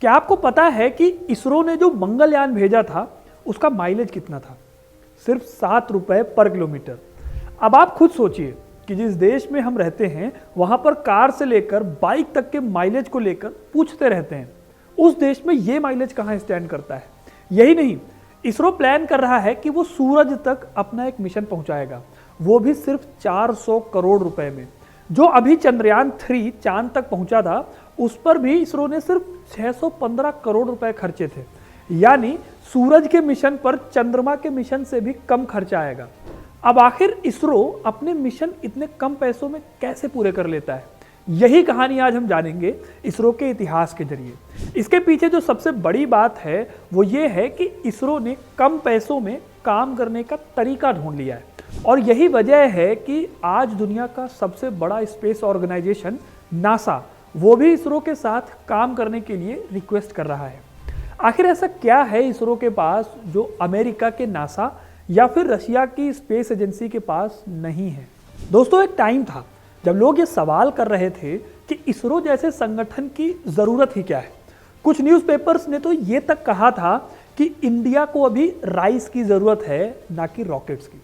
क्या आपको पता है कि इसरो ने जो मंगलयान भेजा था उसका माइलेज कितना था? सिर्फ 7 रुपए पर किलोमीटर। अब आप खुद सोचिए कि जिस देश में हम रहते हैं वहां पर कार से लेकर बाइक तक के माइलेज को लेकर पूछते रहते हैं, उस देश में ये माइलेज कहां स्टैंड करता है। यही नहीं, इसरो प्लान कर रहा है कि वो सूरज तक अपना एक मिशन पहुंचाएगा, वो भी सिर्फ 400 करोड़ रुपए में। जो अभी चंद्रयान 3 चांद तक पहुंचा था उस पर भी इसरो ने सिर्फ 615 करोड़ रुपए खर्चे थे। यानी सूरज के मिशन पर चंद्रमा के मिशन से भी कम खर्चा आएगा। अब आखिर इसरो अपने मिशन इतने कम पैसों में कैसे पूरे कर लेता है, यही कहानी आज हम जानेंगे इसरो के इतिहास के जरिए। इसके पीछे जो सबसे बड़ी बात है वो ये है कि इसरो ने कम पैसों में काम करने का तरीका ढूंढ लिया है, और यही वजह है कि आज दुनिया का सबसे बड़ा स्पेस ऑर्गेनाइजेशन नासा वो भी इसरो के साथ काम करने के लिए रिक्वेस्ट कर रहा है। आखिर ऐसा क्या है इसरो के पास जो अमेरिका के नासा या फिर रशिया की स्पेस एजेंसी के पास नहीं है? दोस्तों, एक टाइम था जब लोग ये सवाल कर रहे थे कि इसरो जैसे संगठन की जरूरत ही क्या है। कुछ न्यूज़पेपर्स ने तो ये तक कहा था कि इंडिया को अभी राइस की जरूरत है, ना कि रॉकेट्स की।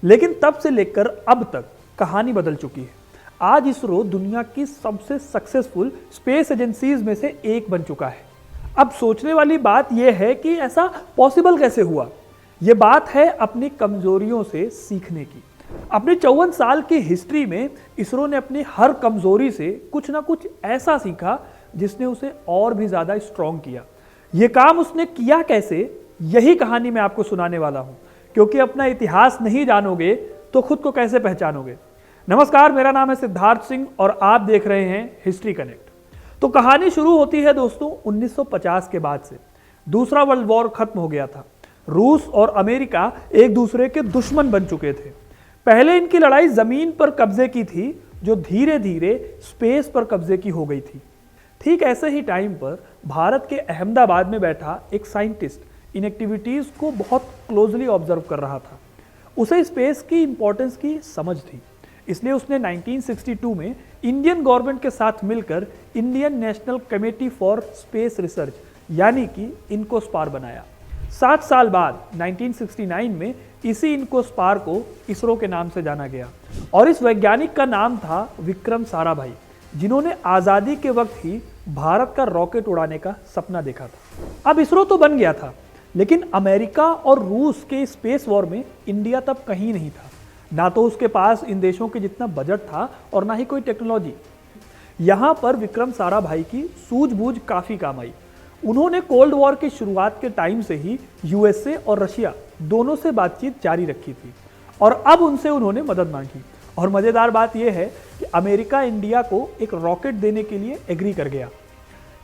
लेकिन तब से लेकर अब तक कहानी बदल चुकी है। आज इसरो दुनिया की सबसे सक्सेसफुल स्पेस एजेंसीज में से एक बन चुका है। अब सोचने वाली बात यह है कि ऐसा पॉसिबल कैसे हुआ। यह बात है अपनी कमजोरियों से सीखने की। अपने 54 साल की हिस्ट्री में इसरो ने अपनी हर कमजोरी से कुछ ना कुछ ऐसा सीखा जिसने उसे और भी ज्यादा स्ट्रॉन्ग किया। यह काम उसने किया कैसे, यही कहानी मैं आपको सुनाने वाला हूं, क्योंकि अपना इतिहास नहीं जानोगे तो खुद को कैसे पहचानोगे। नमस्कार, मेरा नाम है सिद्धार्थ सिंह और आप देख रहे हैं हिस्ट्री कनेक्ट। तो कहानी शुरू होती है दोस्तों 1950 के बाद से। दूसरा वर्ल्ड वॉर खत्म हो गया था। रूस और अमेरिका एक दूसरे के दुश्मन बन चुके थे। पहले इनकी लड़ाई जमीन पर कब्जे की थी, जो धीरे धीरे स्पेस पर कब्जे की हो गई थी। ठीक ऐसे ही टाइम पर भारत के अहमदाबाद में बैठा एक साइंटिस्ट इन एक्टिविटीज को बहुत क्लोजली ऑब्जर्व कर रहा था। उसे स्पेस की इंपॉर्टेंस की समझ थी, इसलिए उसने 1962 में इंडियन गवर्नमेंट के साथ मिलकर Indian national committee for space research यानी कि इनकोस्पार बनाया। 7 साल बाद 1969 में इसी इनकोस्पार को इसरो के नाम से जाना गया, और इस वैज्ञानिक का नाम था विक्रम साराभाई, जिन्होंने आज़ादी के वक्त ही भारत का रॉकेट उड़ाने का सपना देखा था। अब इसरो तो बन गया था, लेकिन अमेरिका और रूस के स्पेस वॉर में इंडिया तब कहीं नहीं था। ना तो उसके पास इन देशों के जितना बजट था और ना ही कोई टेक्नोलॉजी। यहां पर विक्रम साराभाई की सूझबूझ काफी काम आई। उन्होंने कोल्ड वॉर की शुरुआत के टाइम से ही यूएसए और रशिया दोनों से बातचीत जारी रखी थी, और अब उनसे उन्होंने मदद मांगी। और मजेदार बात यह है कि अमेरिका इंडिया को एक रॉकेट देने के लिए एग्री कर गया।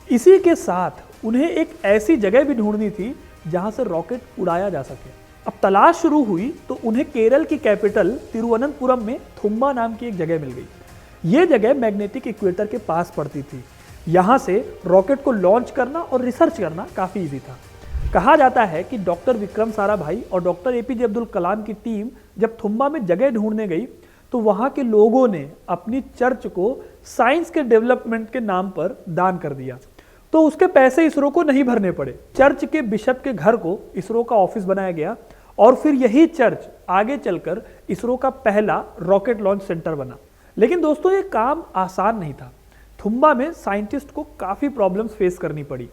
इसी के साथ उन्हें एक ऐसी जगह भी ढूंढनी थी जहां से रॉकेट उड़ाया जा सके। अब तलाश शुरू हुई तो उन्हें केरल की कैपिटल तिरुवनंतपुरम में थुम्बा नाम की एक जगह मिल गई। ये जगह मैग्नेटिक इक्वेटर के पास पड़ती थी। यहाँ से रॉकेट को लॉन्च करना और रिसर्च करना काफ़ी इजी था। कहा जाता है कि डॉक्टर विक्रम साराभाई और डॉक्टर एपीजे अब्दुल कलाम की टीम जब थुम्बा में जगह ढूंढने गई तो वहाँ के लोगों ने अपनी चर्च को साइंस के डेवलपमेंट के नाम पर दान कर दिया, तो उसके पैसे इसरो को नहीं भरने पड़े। चर्च के बिशप के घर को इसरो का ऑफिस बनाया गया, और फिर यही चर्च आगे चलकर इसरो का पहला रॉकेट लॉन्च सेंटर बना। लेकिन दोस्तों, ये काम आसान नहीं था। थुम्बा में साइंटिस्ट को काफी प्रॉब्लम्स फेस करनी पड़ी।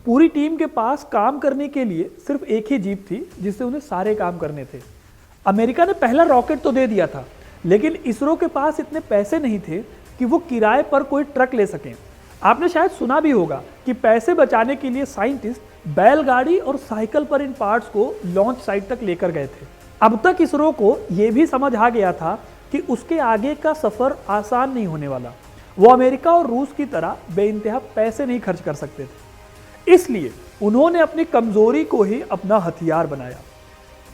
पूरी टीम के पास काम करने के लिए सिर्फ एक ही जीप थी जिससे उन्हें सारे काम करने थे। अमेरिका ने पहला रॉकेट तो दे दिया था, लेकिन इसरो के पास इतने पैसे नहीं थे कि वो किराए पर कोई ट्रक ले सकें। आपने शायद सुना भी होगा कि पैसे बचाने के लिए साइंटिस्ट बैलगाड़ी और साइकिल पर इन पार्ट्स को लॉन्च साइट तक लेकर गए थे। अब तक इसरो को यह भी समझ आ गया था कि उसके आगे का सफर आसान नहीं होने वाला। वो अमेरिका और रूस की तरह बेइंतहा पैसे नहीं खर्च कर सकते थे, इसलिए उन्होंने अपनी कमजोरी को ही अपना हथियार बनाया।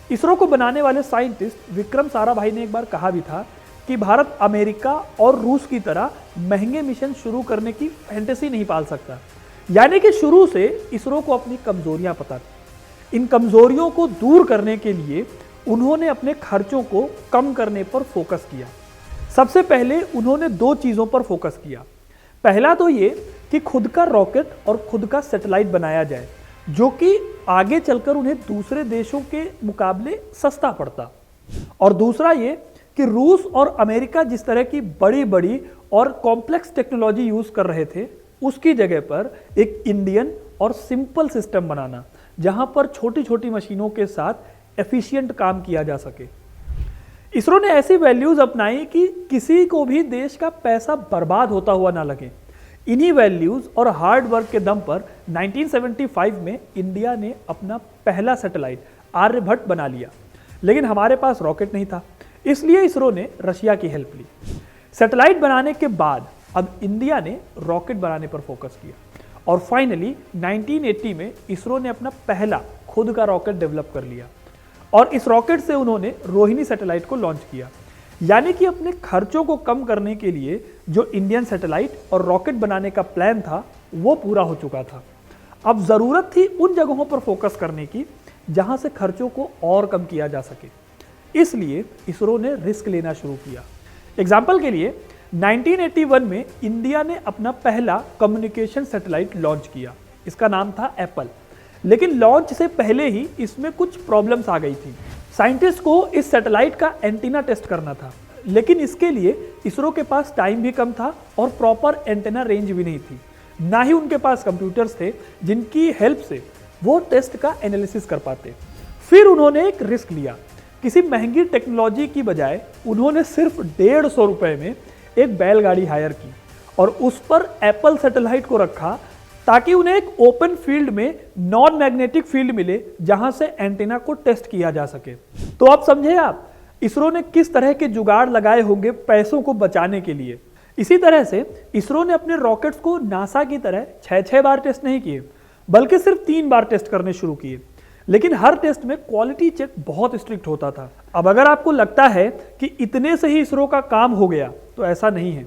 इसरो को बनाने वाले साइंटिस्ट विक्रम साराभाई ने एक बार कहा भी था कि भारत अमेरिका और रूस की तरह महंगे मिशन शुरू करने की फैंटेसी नहीं पाल सकता। यानी कि शुरू से इसरो को अपनी कमजोरियां पता थी। इन कमजोरियों को दूर करने के लिए उन्होंने अपने खर्चों को कम करने पर फोकस किया। सबसे पहले उन्होंने 2 चीजों पर फोकस किया। पहला तो ये कि खुद का रॉकेट और खुद का सैटेलाइट बनाया जाए, जो कि आगे चलकर उन्हें दूसरे देशों के मुकाबले सस्ता पड़ता। और दूसरा ये कि रूस और अमेरिका जिस तरह की बड़ी बड़ी और कॉम्प्लेक्स टेक्नोलॉजी यूज कर रहे थे, उसकी जगह पर एक इंडियन और सिंपल सिस्टम बनाना, जहां पर छोटी छोटी मशीनों के साथ एफिशिएंट काम किया जा सके। इसरो ने ऐसी वैल्यूज अपनाई कि किसी को भी देश का पैसा बर्बाद होता हुआ ना लगे। इन्हीं वैल्यूज और हार्ड वर्क के दम पर 1975 में इंडिया ने अपना पहला सैटेलाइट आर्यभट्ट बना लिया। लेकिन हमारे पास रॉकेट नहीं था, इसलिए इसरो ने रशिया की हेल्प ली। सैटेलाइट बनाने के बाद अब इंडिया ने रॉकेट बनाने पर फोकस किया और फाइनली 1980 में इसरो ने अपना पहला खुद का रॉकेट डेवलप कर लिया और इस रॉकेट से उन्होंने रोहिणी सैटेलाइट को लॉन्च किया। यानी कि अपने खर्चों को कम करने के लिए जो इंडियन सैटेलाइट और रॉकेट बनाने का प्लान था वो पूरा हो चुका था। अब जरूरत थी उन जगहों पर फोकस करने की जहां से खर्चों को और कम किया जा सके। इसलिए इसरो ने रिस्क लेना शुरू किया। एग्जाम्पल के लिए 1981 में इंडिया ने अपना पहला कम्युनिकेशन सैटेलाइट लॉन्च किया। इसका नाम था एप्पल। लेकिन लॉन्च से पहले ही इसमें कुछ प्रॉब्लम्स आ गई थी। साइंटिस्ट को इस सैटेलाइट का एंटीना टेस्ट करना था, लेकिन इसके लिए इसरो के पास टाइम भी कम था और प्रॉपर एंटीना रेंज भी नहीं थी। ना ही उनके पास कंप्यूटर्स थे जिनकी हेल्प से वो टेस्ट का एनालिसिस कर पाते। फिर उन्होंने एक रिस्क लिया। किसी महंगी टेक्नोलॉजी की बजाय उन्होंने सिर्फ 150 रुपए में एक बैलगाड़ी हायर की और उस पर एप्पल सैटेलाइट को रखा ताकि उन्हें एक ओपन फील्ड में नॉन मैग्नेटिक फील्ड मिले जहां से एंटीना को टेस्ट किया जा सके। तो अब समझे आप इसरो ने किस तरह के जुगाड़ लगाए होंगे पैसों को बचाने के लिए। इसी तरह से इसरो ने अपने रॉकेट्स को नासा की तरह 6-6 बार टेस्ट नहीं किए, बल्कि सिर्फ 3 बार टेस्ट करने शुरू किए। लेकिन हर टेस्ट में क्वालिटी चेक बहुत स्ट्रिक्ट होता था। अब अगर आपको लगता है कि इतने से ही इसरो का काम हो गया, तो ऐसा नहीं है।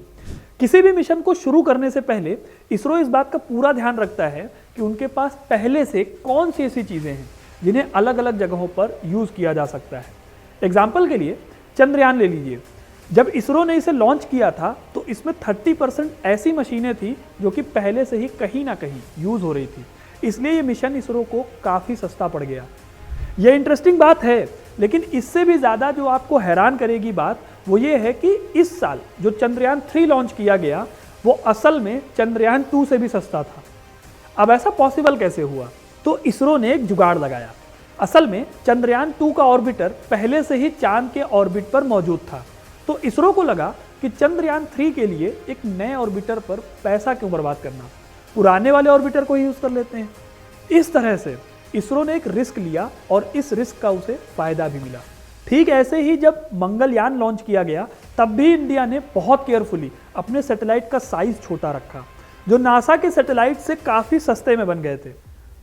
किसी भी मिशन को शुरू करने से पहले इसरो इस बात का पूरा ध्यान रखता है कि उनके पास पहले से कौन सी ऐसी चीजें हैं जिन्हें अलग अलग जगहों पर यूज किया जा सकता है। एग्जाम्पल के लिए चंद्रयान ले लीजिए। जब इसरो ने इसे लॉन्च किया था तो इसमें 30% ऐसी मशीनें थी जो कि पहले से ही कहीं ना कहीं यूज हो रही थी। इसलिए ये मिशन इसरो को काफी सस्ता पड़ गया। यह इंटरेस्टिंग बात है, लेकिन इससे भी ज्यादा जो आपको हैरान करेगी बात वो ये है कि इस साल जो चंद्रयान 3 लॉन्च किया गया वो असल में चंद्रयान 2 से भी सस्ता था। अब ऐसा पॉसिबल कैसे हुआ? तो इसरो ने एक जुगाड़ लगाया। असल में चंद्रयान 2 का ऑर्बिटर पहले से ही चांद के ऑर्बिट पर मौजूद था, तो इसरो को लगा कि चंद्रयान 3 के लिए एक नए ऑर्बिटर पर पैसा क्यों बर्बाद करना, पुराने वाले ऑर्बिटर को ही यूज कर लेते हैं। इस तरह से इसरो ने एक रिस्क लिया और इस रिस्क का उसे फायदा भी मिला। ठीक ऐसे ही जब मंगलयान लॉन्च किया गया तब भी इंडिया ने बहुत केयरफुली अपने सैटेलाइट का साइज छोटा रखा, जो नासा के सैटेलाइट से काफी सस्ते में बन गए थे।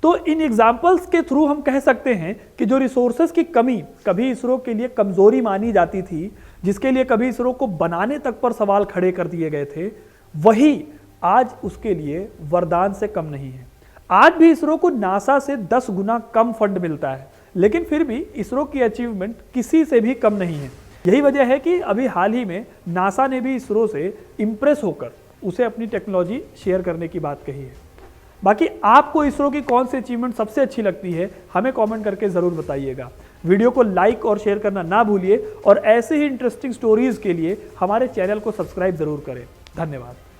तो इन एग्जाम्पल्स के थ्रू हम कह सकते हैं कि जो रिसोर्सेज की कमी कभी इसरो के लिए कमजोरी मानी जाती थी, जिसके लिए कभी इसरो को बनाने तक पर सवाल खड़े कर दिए गए थे, वही आज उसके लिए वरदान से कम नहीं है। आज भी इसरो को नासा से 10 गुना कम फंड मिलता है, लेकिन फिर भी इसरो की अचीवमेंट किसी से भी कम नहीं है। यही वजह है कि अभी हाल ही में नासा ने भी इसरो से इंप्रेस होकर उसे अपनी टेक्नोलॉजी शेयर करने की बात कही है। बाकी आपको इसरो की कौन सी अचीवमेंट सबसे अच्छी लगती है, हमें कमेंट करके ज़रूर बताइएगा। वीडियो को लाइक और शेयर करना ना भूलिए और ऐसे ही इंटरेस्टिंग स्टोरीज के लिए हमारे चैनल को सब्सक्राइब ज़रूर करें। धन्यवाद।